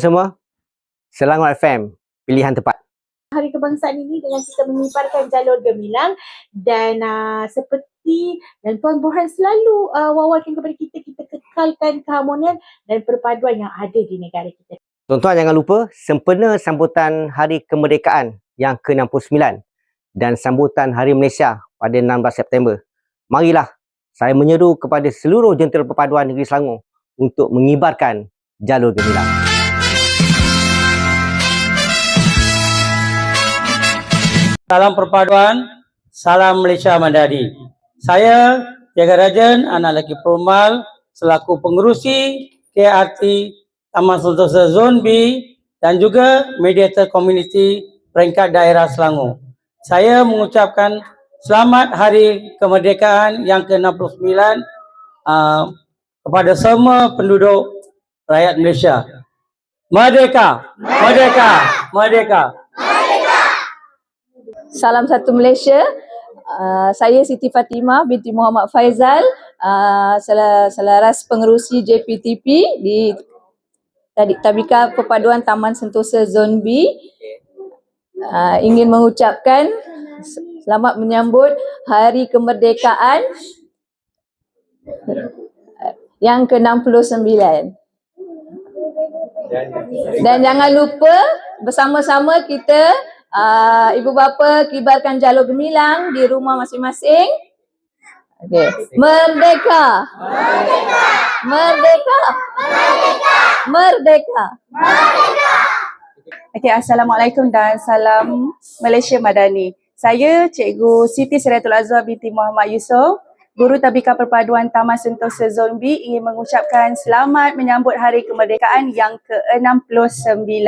Semua, Selangor FM, pilihan tepat. Hari Kebangsaan ini dengan kita mengibarkan jalur gemilang dan seperti dan Tuan Borhan selalu wawarkan kepada kita, kita kekalkan keharmonian dan perpaduan yang ada di negara kita. Tuan-tuan jangan lupa sempena sambutan Hari Kemerdekaan yang ke-69 dan sambutan Hari Malaysia pada 16 September. Marilah saya menyeru kepada seluruh jentera perpaduan negeri Selangor untuk mengibarkan jalur gemilang. Salam perpaduan, salam Malaysia Madani. Saya Jaga Rajan, anak lelaki Perumal, selaku pengerusi KRT Taman Sentosa Zon B dan juga mediator community peringkat daerah Selangor. Saya mengucapkan selamat Hari Kemerdekaan yang ke-69 kepada semua penduduk rakyat Malaysia. Merdeka! Merdeka! Merdeka! Salam satu Malaysia. Saya Siti Fatimah binti Muhammad Faizal, selaras pengerusi JPTP di Tadika Perpaduan Taman Sentosa Zon B. Ingin mengucapkan selamat menyambut Hari Kemerdekaan yang ke-69. Dan jangan lupa bersama-sama kita ibu bapa kibarkan jalur gemilang di rumah masing-masing. Okay. Merdeka! Merdeka! Merdeka! Merdeka! Merdeka! Okay, Assalamualaikum dan salam Malaysia Madani. Saya Cikgu Siti Siratul Azwar binti Muhammad Yusof, Guru Tabika Perpaduan Taman Sentosa Zon B, ingin mengucapkan selamat menyambut Hari Kemerdekaan yang ke-69.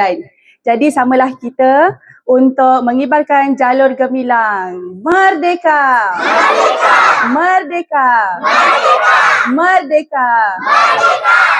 Jadi samalah kita untuk mengibarkan jalur gemilang. Merdeka! Merdeka! Merdeka! Merdeka! Merdeka! Merdeka!